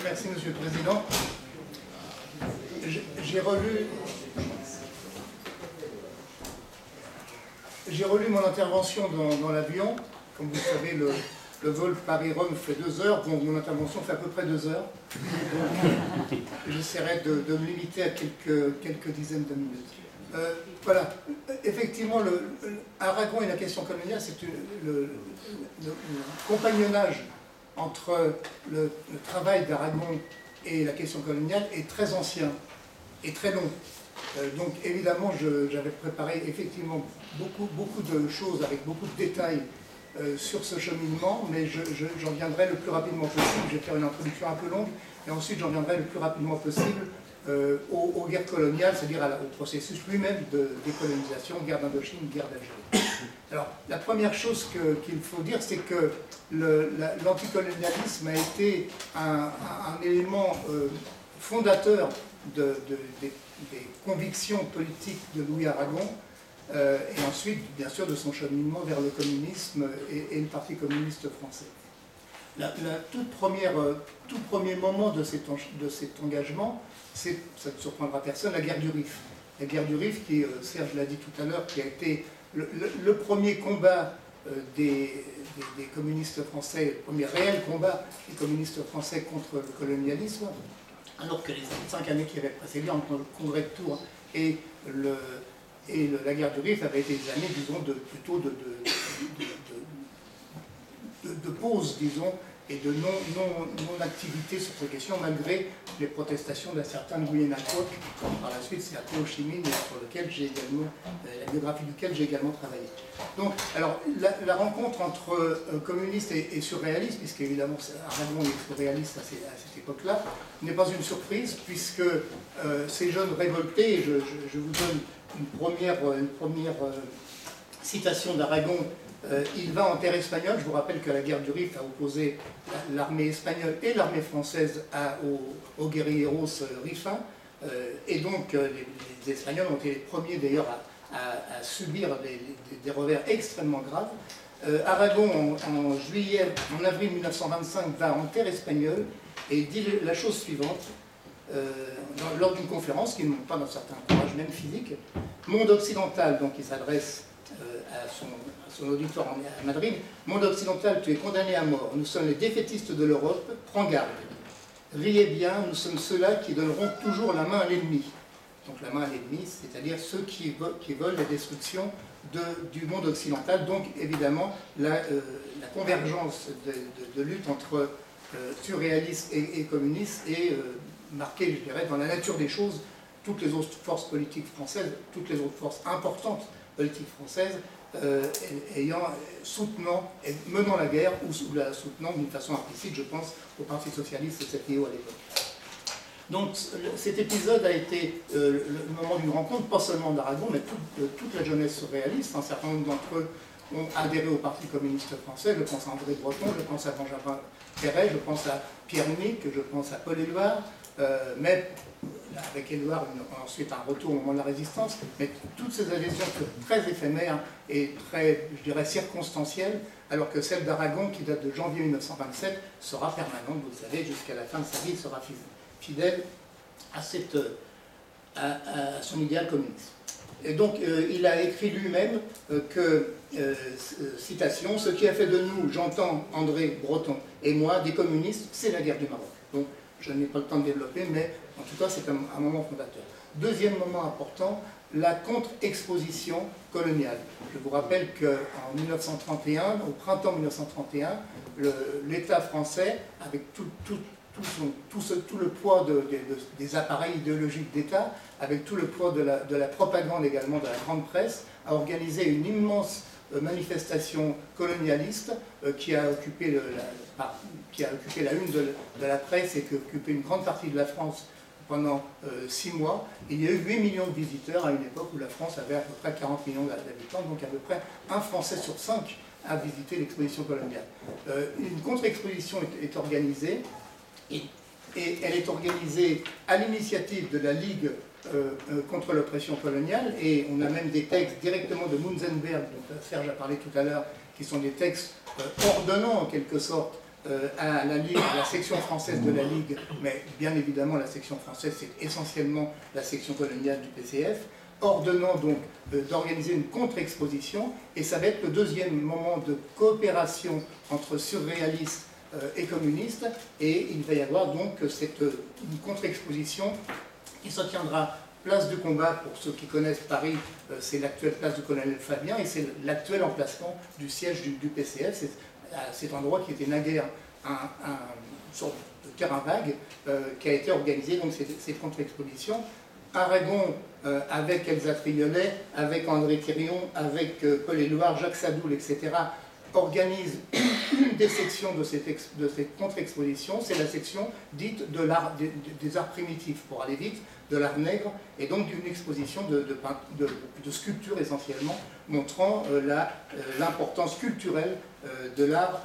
Merci, Monsieur le Président. J'ai relu mon intervention dans l'avion. Comme vous le savez, le vol Paris-Rome fait 2 heures, donc mon intervention fait à peu près 2 heures. J'essaierai de me limiter à quelques dizaines de minutes. Voilà, effectivement, Aragon et la question coloniale, c'est le compagnonnage entre le travail d'Aragon et la question coloniale est très ancien et très long. Donc évidemment, j'avais préparé effectivement beaucoup de choses avec beaucoup de détails sur ce cheminement, mais j'en viendrai le plus rapidement possible. Je vais faire une introduction un peu longue, et ensuite j'en viendrai le plus rapidement possible aux guerres coloniales, c'est-à-dire au processus lui-même de décolonisation, guerre d'Indochine, guerre d'Algérie. Alors, la première chose qu'il faut dire, c'est que l'anticolonialisme a été un élément fondateur des convictions politiques de Louis Aragon, et ensuite, bien sûr, de son cheminement vers le communisme et le Parti communiste français. Tout premier moment de cet engagement, c'est, ça ne surprendra personne, la guerre du Rif. La guerre du Rif, qui, Serge l'a dit tout à l'heure, qui a été le premier combat des communistes français, le premier réel combat des communistes français contre le colonialisme, alors que les 5 années qui avaient précédé, entre le congrès de Tours et la guerre du Rif, avaient été des années, disons, plutôt de pause, disons, et de non-activité sur ces questions, malgré les protestations d'un certain Nguyen Anh Quoc. Par la suite, c'est appelé Ho Chi Minh, sur lequel la biographie duquel j'ai également travaillé. Donc, alors, la rencontre entre communistes et surréalistes, puisqu'évidemment Aragon est surréaliste à cette époque-là, n'est pas une surprise, puisque ces jeunes révoltés, et je vous donne une première citation d'Aragon. Il va en terre espagnole. Je vous rappelle que la guerre du Rif a opposé l'armée espagnole et l'armée française aux guérilleros rifins. Et donc, les Espagnols ont été les premiers d'ailleurs à subir des revers extrêmement graves. Aragon, en avril 1925, va en terre espagnole et dit la chose suivante, lors d'une conférence qui ne montre pas d'un certain courage, même physique. Monde occidental, donc il s'adresse à son auditoire à Madrid. Monde occidental, tu es condamné à mort. Nous sommes les défaitistes de l'Europe. Prends garde. Riez bien, nous sommes ceux-là qui donneront toujours la main à l'ennemi. Donc la main à l'ennemi, c'est-à-dire ceux qui veulent la destruction du monde occidental. Donc évidemment, la convergence de lutte entre surréalistes et communistes est marquée, je dirais, dans la nature des choses. Toutes les autres forces politiques françaises, toutes les autres forces importantes politiques françaises, soutenant et menant la guerre, ou la soutenant d'une façon implicite, je pense, au Parti socialiste et CPO à l'époque. Donc cet épisode a été le moment d'une rencontre, pas seulement d'Aragon, mais toute la jeunesse surréaliste. Un certain nombre d'entre eux ont adhéré au Parti communiste français. Je pense à André Breton, je pense à Benjamin Perret, je pense à Pierre Unique, je pense à Paul Éluard, mais avec Éluard, ensuite un retour au moment de la Résistance, mais toutes ces adhésions furent très éphémères et très, je dirais, circonstancielles, alors que celle d'Aragon, qui date de janvier 1927, sera permanente, vous le savez, jusqu'à la fin de sa vie, il sera fidèle à son idéal communiste. Et donc, il a écrit lui-même que, citation, « Ce qui a fait de nous, j'entends André Breton et moi, des communistes, c'est la guerre du Maroc. » Donc, je n'ai pas le temps de développer, mais en tout cas, c'est un moment fondateur. Deuxième moment important, la contre-exposition coloniale. Je vous rappelle qu'en 1931, au printemps 1931, l'État français, avec tout le poids des appareils idéologiques d'État, avec tout le poids de la propagande également de la grande presse, a organisé une immense manifestation colonialiste qui a occupé la une de la presse et qui a occupé une grande partie de la France pendant 6 mois. Il y a eu 8 millions de visiteurs à une époque où la France avait à peu près 40 millions d'habitants, donc à peu près un Français sur 5 a visité l'exposition coloniale. Une contre-exposition est organisée, et elle est organisée à l'initiative de la Ligue contre l'oppression coloniale, et on a même des textes directement de Munzenberg, dont Serge a parlé tout à l'heure, qui sont des textes ordonnant en quelque sorte à la Ligue, la section française de la Ligue, mais bien évidemment la section française c'est essentiellement la section coloniale du PCF, ordonnant donc d'organiser une contre-exposition, et ça va être le deuxième moment de coopération entre surréalistes et communistes, et il va y avoir donc une contre-exposition qui se tiendra place du combat. Pour ceux qui connaissent Paris, c'est l'actuelle place du colonel Fabien, et c'est l'actuel emplacement du siège du PCF. C'est à cet endroit qui était naguère une sorte de terrain vague qui a été organisé, donc cette contre-exposition. Aragon, avec Elsa Triolet, avec André Thirion, avec Paul Éluard, Jacques Sadoul, etc., organise une des sections de cette contre-exposition, c'est la section dite de des arts primitifs, pour aller vite, de l'art nègre, et donc d'une exposition de sculptures essentiellement, montrant l'importance culturelle de l'art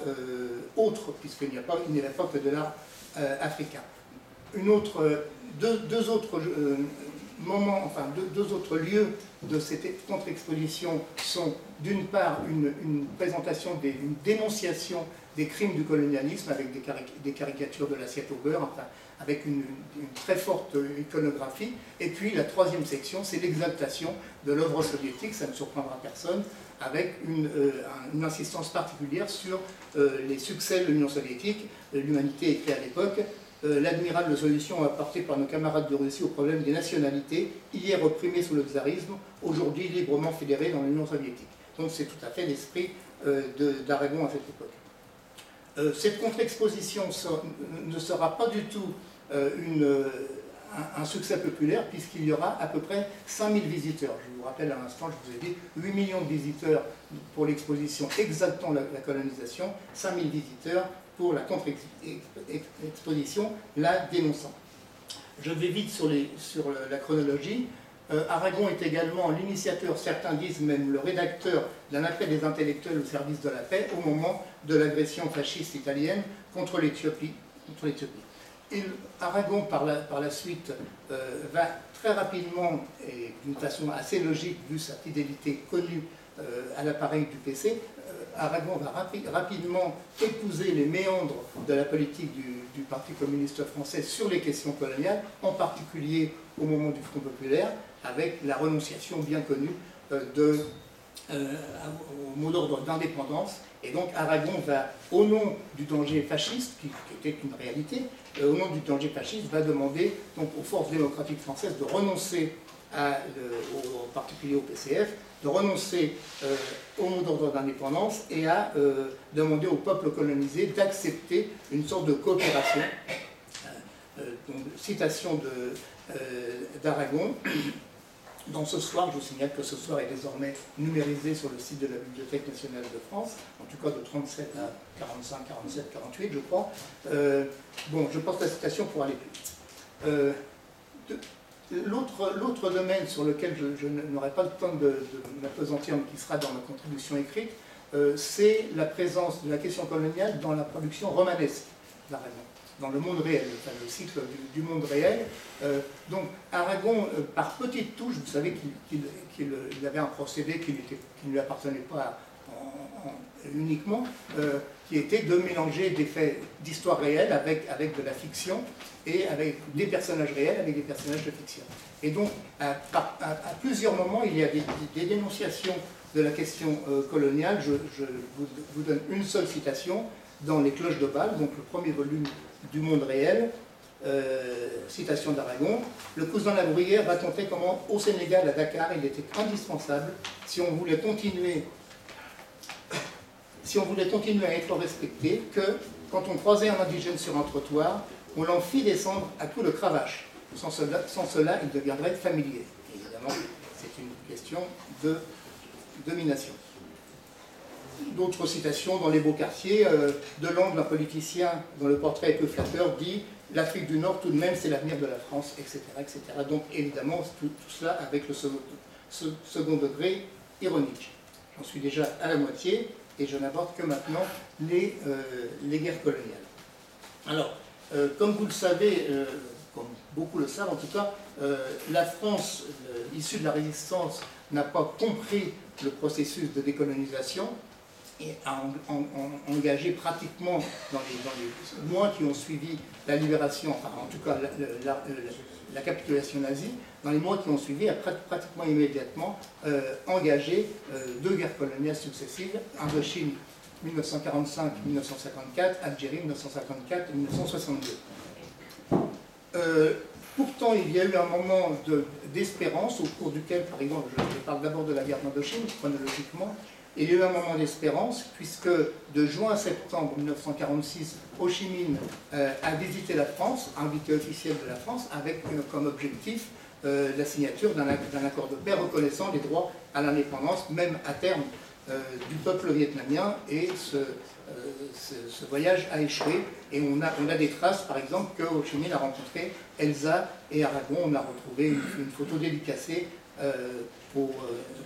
autre, puisqu'il n'y avait pas que de l'art africain. Deux autres moments, enfin deux autres lieux de cette contre-exposition sont d'une part une présentation, une dénonciation des crimes du colonialisme avec des caricatures de l'assiette au beurre, enfin, avec une très forte iconographie, et puis la troisième section c'est l'exaltation de l'œuvre soviétique, ça ne surprendra personne, avec une insistance particulière sur les succès de l'Union soviétique. L'humanité écrit à l'époque l'admirable solution apportée par nos camarades de Russie au problème des nationalités, hier opprimés sous le tsarisme, aujourd'hui librement fédérés dans l'Union soviétique. Donc c'est tout à fait l'esprit d'Aragon à cette époque. Cette contre-exposition ne sera pas du tout un succès populaire, puisqu'il y aura à peu près 5000 visiteurs. Je vous rappelle à l'instant, je vous ai dit 8 millions de visiteurs pour l'exposition exaltant la colonisation, 5000 visiteurs pour la contre-exposition, la dénonçant. Je vais vite sur la chronologie. Aragon est également l'initiateur, certains disent même le rédacteur, d'un appel des intellectuels au service de la paix au moment de l'agression fasciste italienne contre l'Éthiopie. Aragon, par la suite, va très rapidement, et d'une façon assez logique, vu sa fidélité connue à l'appareil du PC, Aragon va rapidement épouser les méandres de la politique du Parti communiste français sur les questions coloniales, en particulier au moment du Front populaire, avec la renonciation bien connue au mot d'ordre d'indépendance. Et donc Aragon va, au nom du danger fasciste, qui était une réalité, au nom du danger fasciste, va demander donc, aux forces démocratiques françaises de renoncer, en particulier au PCF, de renoncer au mot d'ordre d'indépendance et à demander au peuple colonisé d'accepter une sorte de coopération. Donc, citation d'Aragon. Dans Ce Soir, je vous signale que Ce Soir est désormais numérisé sur le site de la Bibliothèque nationale de France, en tout cas de 37 à 45, 47, 48, je crois. Bon, je porte la citation pour aller plus vite. L'autre domaine sur lequel je n'aurai pas le temps de m'appesantir, mais qui sera dans ma contribution écrite, c'est la présence de la question coloniale dans la production romanesque d'Aragon, dans le monde réel, enfin, le cycle du monde réel. Donc Aragon, par petites touches, vous savez qu'il avait un procédé qui ne lui appartenait pas uniquement, qui était de mélanger des faits d'histoire réelle avec de la fiction, et avec des personnages réels avec des personnages de fiction. Et donc, à plusieurs moments, il y a des dénonciations de la question coloniale. Je vous donne une seule citation dans Les Cloches de Bâle, donc le premier volume du Monde réel, citation d'Aragon. Le cousin La Bruyère racontait comment, au Sénégal, à Dakar, il était indispensable, si on voulait continuer à être respecté, que quand on croisait un indigène sur un trottoir, on l'en fit descendre à coups de cravache. Sans cela, il deviendrait familier. Évidemment, c'est une question de domination. D'autres citations dans Les Beaux Quartiers. Delande, un politicien dont le portrait est peu flatteur, dit « L'Afrique du Nord, tout de même, c'est l'avenir de la France, etc. etc. » Donc, évidemment, tout cela avec le second degré ironique. J'en suis déjà à la moitié, et je n'aborde que maintenant les guerres coloniales. Alors, comme vous le savez, comme beaucoup le savent en tout cas, la France, issue de la résistance, n'a pas compris le processus de décolonisation, a engagé pratiquement dans les mois qui ont suivi la libération, enfin en tout cas la capitulation nazie, dans les mois qui ont suivi, a pratiquement immédiatement engagé deux guerres coloniales successives, Indochine 1945-1954, Algérie 1954 et 1962. Pourtant, il y a eu un moment d'espérance au cours duquel, par exemple, je parle d'abord de la guerre d'Indochine, chronologiquement, il y a eu un moment d'espérance, puisque de juin à septembre 1946, Ho Chi Minh a visité la France, invité officiel de la France, avec comme objectif la signature d'un accord de paix reconnaissant les droits à l'indépendance, même à terme, du peuple vietnamien, et ce voyage a échoué. Et on a des traces, par exemple, que Ho Chi Minh a rencontré Elsa et Aragon. On a retrouvé une photo dédicacée pour,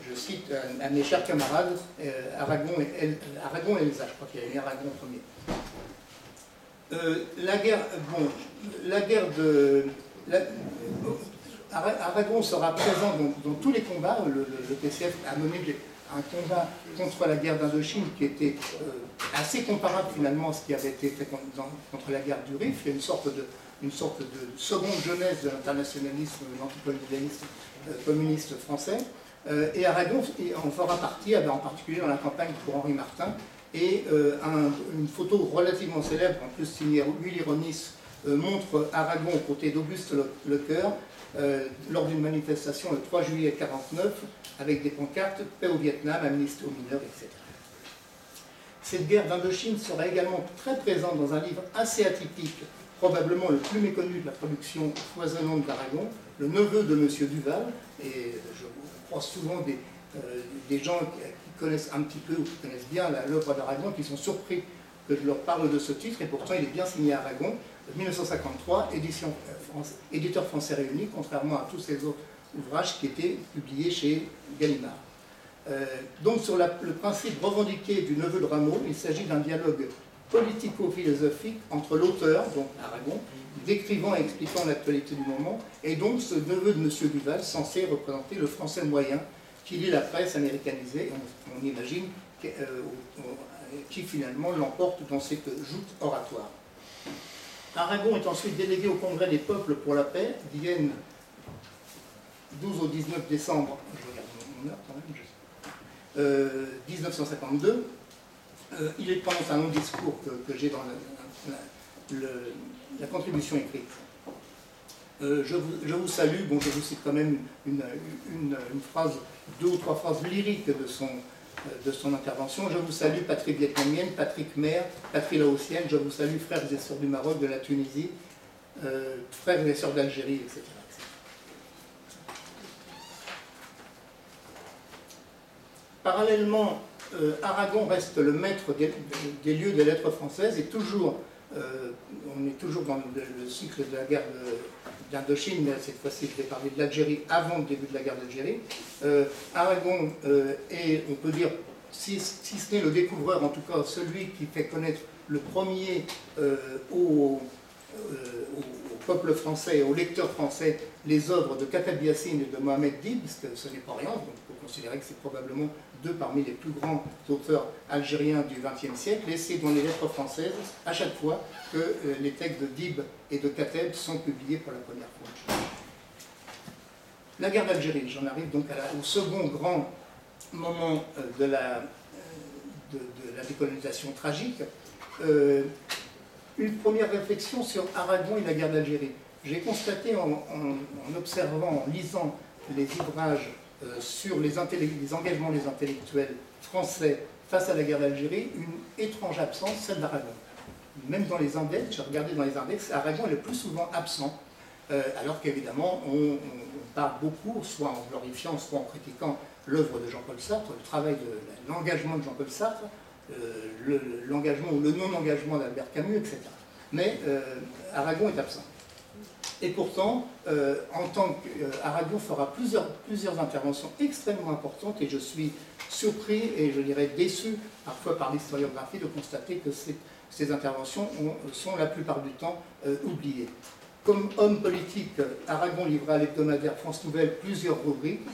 je cite, à mes chers camarades, Aragon et Elsa, je crois qu'il y a eu Aragon en premier. Aragon sera présent dans tous les combats. Le PCF a mené un combat contre la guerre d'Indochine qui était assez comparable finalement à ce qui avait été fait contre la guerre du Rif. Il y a une sorte de seconde jeunesse de l'internationalisme, l'anticolonialisme communiste français. Et Aragon en fera partie, en particulier dans la campagne pour Henri Martin. Et une photo relativement célèbre, en plus signée Willy Ronis, montre Aragon aux côtés d'Auguste Lecœur lors d'une manifestation le 3 juillet 1949 avec des pancartes « Paix au Vietnam, amnistie aux mineurs », etc. Cette guerre d'Indochine sera également très présente dans un livre assez atypique, probablement le plus méconnu de la production foisonnante d'Aragon, le neveu de M. Duval, et je crois souvent des gens qui connaissent un petit peu ou qui connaissent bien l'œuvre d'Aragon, qui sont surpris que je leur parle de ce titre, et pourtant il est bien signé Aragon, 1953, éditeur français réuni, contrairement à tous ces autres ouvrages qui étaient publiés chez Gallimard. Donc sur le principe revendiqué du neveu de Rameau, il s'agit d'un dialogue politico-philosophique entre l'auteur, donc Aragon, décrivant et expliquant l'actualité du moment, et donc ce neveu de M. Duval, censé représenter le français moyen qui lit la presse américanisée, on imagine, qui finalement l'emporte dans cette joute oratoire. Aragon est ensuite délégué au Congrès des peuples pour la paix, Vienne, 12 au 19 décembre, je regarde mon heure quand même, 1952. Il prononce un long discours que j'ai dans la contribution écrite. Je vous salue, bon, je vous cite quand même une phrase, deux ou trois phrases lyriques de son intervention. Je vous salue, patrie vietnamienne, patrie khmer, patrie laotienne, je vous salue, frères et sœurs du Maroc, de la Tunisie, frères et sœurs d'Algérie, etc. Parallèlement, Aragon reste le maître des lieux des lettres françaises et on est toujours dans le cycle de la guerre d'Indochine, mais cette fois-ci je vais parler de l'Algérie avant le début de la guerre d'Algérie. Aragon est, on peut dire, si ce n'est le découvreur, en tout cas celui qui fait connaître le premier au peuple français et aux lecteurs français les œuvres de Kateb Yassine et de Mohamed Dib, parce que ce n'est pas rien, donc il faut considérer que c'est probablement deux parmi les plus grands auteurs algériens du XXe siècle, et c'est dans les lettres françaises, à chaque fois, que les textes de Dib et de Kateb sont publiés pour la première fois. La guerre d'Algérie, j'en arrive donc au second grand moment de la décolonisation tragique. Une première réflexion sur Aragon et la guerre d'Algérie. J'ai constaté en observant, en lisant les ouvrages sur les engagements des intellectuels français face à la guerre d'Algérie, une étrange absence, celle d'Aragon. Même dans les index, j'ai regardé dans les index, Aragon est le plus souvent absent, alors qu'évidemment on parle beaucoup, soit en glorifiant, soit en critiquant l'œuvre de Jean-Paul Sartre, le travail de l'engagement de Jean-Paul Sartre, l'engagement ou le non-engagement d'Albert Camus, etc. Mais Aragon est absent. Et pourtant, Aragon fera plusieurs interventions extrêmement importantes, et je suis surpris et je dirais déçu parfois par l'historiographie de constater que ces interventions sont la plupart du temps oubliées. Comme homme politique, Aragon livra à l'hebdomadaire France Nouvelle plusieurs rubriques,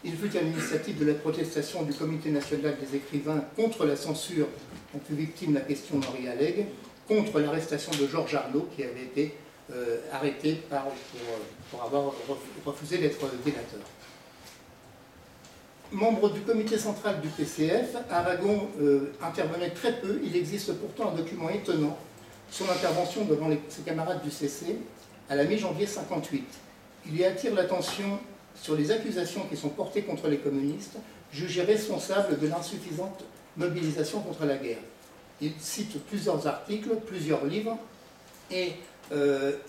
Il fut à l'initiative de la protestation du Comité national des écrivains contre la censure dont fut victime la question d'Henri Alleg, contre l'arrestation de Georges Arnaud, qui avait été arrêté pour avoir refusé d'être délateur. Membre du comité central du PCF, Aragon intervenait très peu. Il existe pourtant un document étonnant, son intervention devant ses camarades du CC à la mi-janvier 58. Il y attire l'attention sur les accusations qui sont portées contre les communistes, jugés responsables de l'insuffisante mobilisation contre la guerre. Il cite plusieurs articles, plusieurs livres, et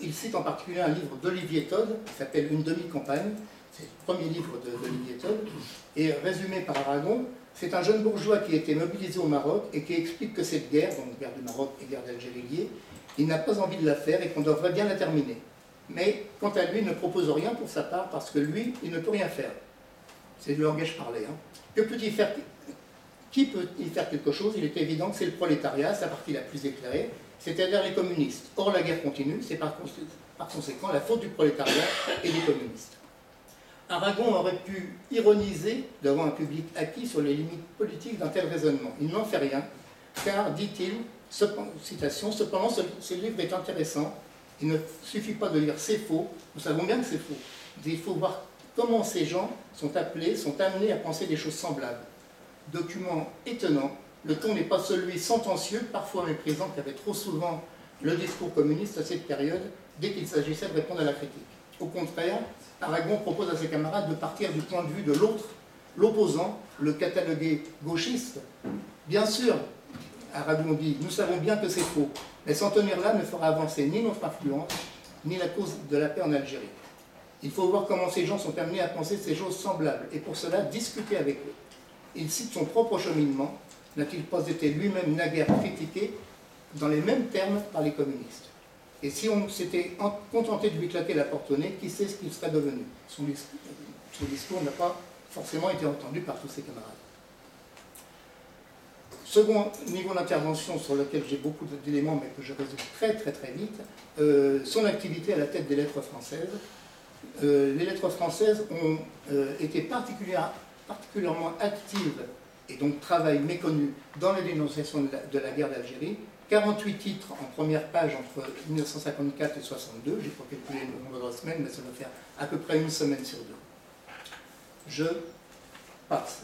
il cite en particulier un livre d'Olivier Todd qui s'appelle « Une demi-campagne ». C'est le premier livre d'Olivier Todd, et résumé par Aragon, c'est un jeune bourgeois qui a été mobilisé au Maroc et qui explique que cette guerre, donc guerre du Maroc et guerre d'Algérie liée, il n'a pas envie de la faire et qu'on devrait bien la terminer. Mais quant à lui, il ne propose rien pour sa part parce que lui, il ne peut rien faire. C'est du langage parlé. Hein. Que peut-il faire? Qui peut y faire quelque chose? Il est évident que c'est le prolétariat, sa partie la plus éclairée, c'est-à-dire les communistes. Or, la guerre continue, c'est par conséquent la faute du prolétariat et des communistes. Aragon aurait pu ironiser devant un public acquis sur les limites politiques d'un tel raisonnement. Il n'en fait rien, car, dit-il, citation, cependant ce livre est intéressant, il ne suffit pas de lire c'est faux, nous savons bien que c'est faux. Il faut voir comment ces gens sont appelés, sont amenés à penser des choses semblables. Document étonnant, le ton n'est pas celui sentencieux, parfois méprisant, qu'avait trop souvent le discours communiste à cette période, dès qu'il s'agissait de répondre à la critique. Au contraire, Aragon propose à ses camarades de partir du point de vue de l'autre, l'opposant, le catalogué gauchiste. Bien sûr, Aragon dit, nous savons bien que c'est faux, mais s'en tenir là ne fera avancer ni notre influence, ni la cause de la paix en Algérie. Il faut voir comment ces gens sont amenés à penser ces choses semblables, et pour cela, discuter avec eux. Il cite son propre cheminement, n'a-t-il pas été lui-même naguère critiqué dans les mêmes termes par les communistes? Et si on s'était contenté de lui claquer la porte au nez, qui sait ce qu'il serait devenu? Son discours n'a pas forcément été entendu par tous ses camarades. Second niveau d'intervention sur lequel j'ai beaucoup d'éléments, mais que je résume très vite, son activité à la tête des lettres françaises. Les lettres françaises ont été particulièrement actives et donc travail méconnu dans la dénonciation de la guerre d'Algérie. 48 titres en première page entre 1954 et 62, j'ai pas calculé le nombre de semaines, mais ça doit faire à peu près une semaine sur deux. Je passe.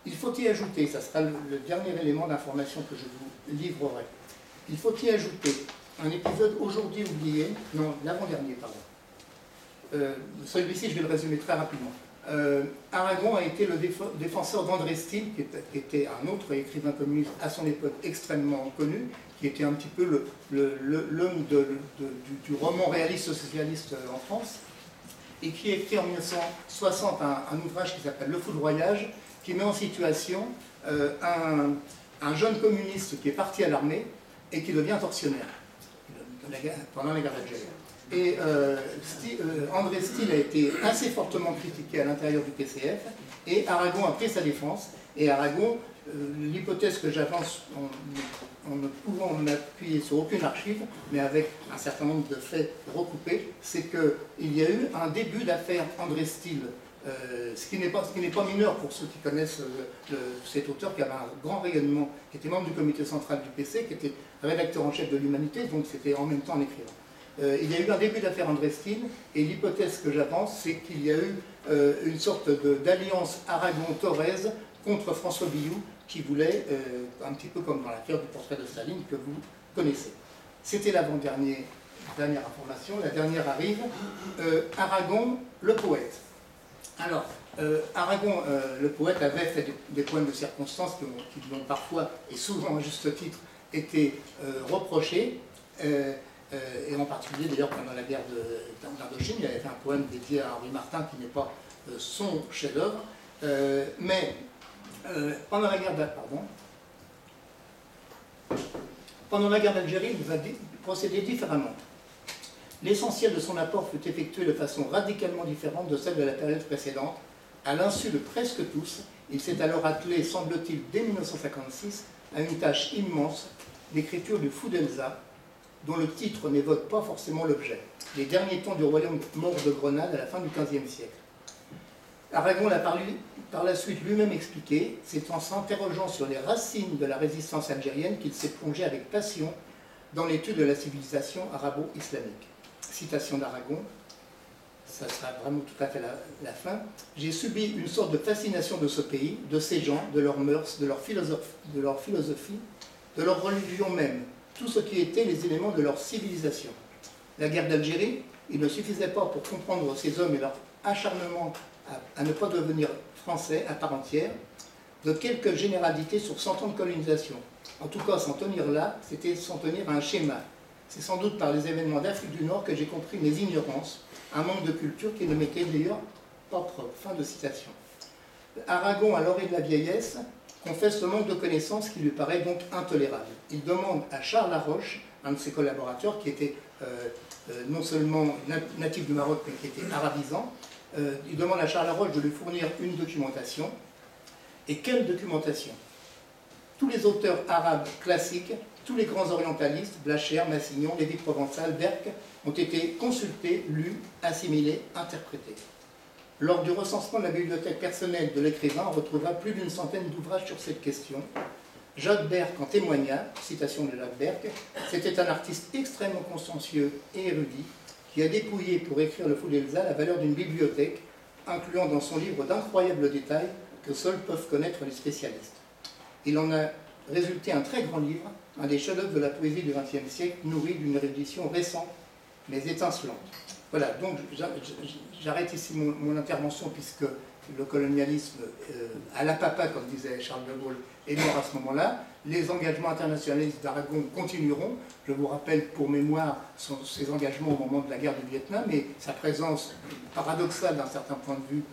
Il faut y ajouter, ça sera le dernier élément d'information que je vous livrerai, il faut y ajouter un épisode aujourd'hui oublié, non, l'avant-dernier, pardon. Celui-ci, je vais le résumer très rapidement. Aragon a été le défenseur d'André Stille, qui était un autre écrivain communiste à son époque extrêmement connu, qui était un petit peu l'homme du roman réaliste socialiste en France, et qui a écrit en 1960 un ouvrage qui s'appelle Le Foudroyage, qui met en situation un jeune communiste qui est parti à l'armée et qui devient tortionnaire pendant la guerre d'Algérie. Et André Stille a été assez fortement critiqué à l'intérieur du PCF, et Aragon a pris sa défense. Et Aragon, l'hypothèse que j'avance en ne pouvant m'appuyer sur aucune archive, mais avec un certain nombre de faits recoupés, c'est qu'il y a eu un début d'affaire André Stille, ce qui n'est pas mineur pour ceux qui connaissent cet auteur qui avait un grand rayonnement, qui était membre du comité central du PC, qui était rédacteur en chef de l'Humanité, donc c'était en même temps un écrivain. Il y a eu un début d'affaire André Stille, et l'hypothèse que j'avance, c'est qu'il y a eu une sorte d'alliance Aragon-Thorez contre François Billoux, qui voulait, un petit peu comme dans l'affaire du portrait de Staline que vous connaissez. C'était l'avant-dernière information, la dernière arrive. Aragon, le poète. Alors, Aragon, le poète, avait fait des poèmes de circonstance qui lui ont parfois, et souvent à juste titre, été reprochés. Et en particulier d'ailleurs pendant la guerre d'Indochine, il avait fait un poème dédié à Henri Martin qui n'est pas son chef-d'œuvre, mais pendant la guerre d'Algérie, il va procéder différemment. L'essentiel de son apport fut effectué de façon radicalement différente de celle de la période précédente. À l'insu de presque tous, il s'est alors attelé, semble-t-il, dès 1956, à une tâche immense d'écriture du Fou d'Elsa, dont le titre n'évoque pas forcément l'objet. Les derniers temps du royaume mort de Grenade à la fin du XVe siècle. Aragon l'a par la suite lui-même expliqué, c'est en s'interrogeant sur les racines de la résistance algérienne qu'il s'est plongé avec passion dans l'étude de la civilisation arabo-islamique. Citation d'Aragon, ça sera vraiment tout à fait la fin. J'ai subi une sorte de fascination de ce pays, de ces gens, de leurs mœurs, de leur philosophie, de leur religion même, tout ce qui était les éléments de leur civilisation. La guerre d'Algérie, il ne suffisait pas pour comprendre ces hommes et leur acharnement à ne pas devenir français à part entière, de quelques généralités sur 100 ans de colonisation. En tout cas, s'en tenir là, c'était s'en tenir à un schéma. C'est sans doute par les événements d'Afrique du Nord que j'ai compris mes ignorances, un manque de culture qui ne m'était d'ailleurs pas propre. Fin de citation. Aragon, à l'orée de la vieillesse, confesse ce manque de connaissances qui lui paraît donc intolérable. Il demande à Charles Laroche, un de ses collaborateurs, qui était non seulement natif du Maroc, mais qui était arabisant, il demande à Charles Laroche de lui fournir une documentation. Et quelle documentation? Tous les auteurs arabes classiques, tous les grands orientalistes, Blachère, Massignon, Lévy-Provençal, Berck, ont été consultés, lus, assimilés, interprétés. Lors du recensement de la bibliothèque personnelle de l'écrivain, on retrouvera plus d'une centaine d'ouvrages sur cette question. Jacques Berck en témoigna, citation de Jacques Berck, c'était un artiste extrêmement consciencieux et érudit qui a dépouillé pour écrire le Fou d'Elsa la valeur d'une bibliothèque, incluant dans son livre d'incroyables détails que seuls peuvent connaître les spécialistes. Il en a résulté un très grand livre, un des chefs-d'œuvre de la poésie du XXe siècle, nourri d'une érudition récente mais étincelante. Voilà, donc j'arrête ici mon intervention puisque le colonialisme à la papa, comme disait Charles de Gaulle, est mort à ce moment-là. Les engagements internationalistes d'Aragon continueront. Je vous rappelle pour mémoire ses engagements au moment de la guerre du Vietnam et sa présence paradoxale d'un certain point de vue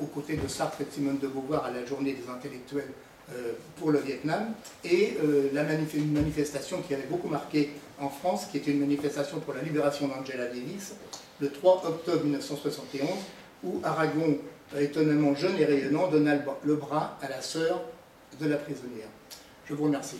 aux côtés de Sartre et de Simone de Beauvoir à la journée des intellectuels pour le Vietnam, et une manifestation qui avait beaucoup marqué en France, qui était une manifestation pour la libération d'Angela Davis, le 3 octobre 1971, où Aragon, étonnamment jeune et rayonnant, donna le bras à la sœur de la prisonnière. Je vous remercie.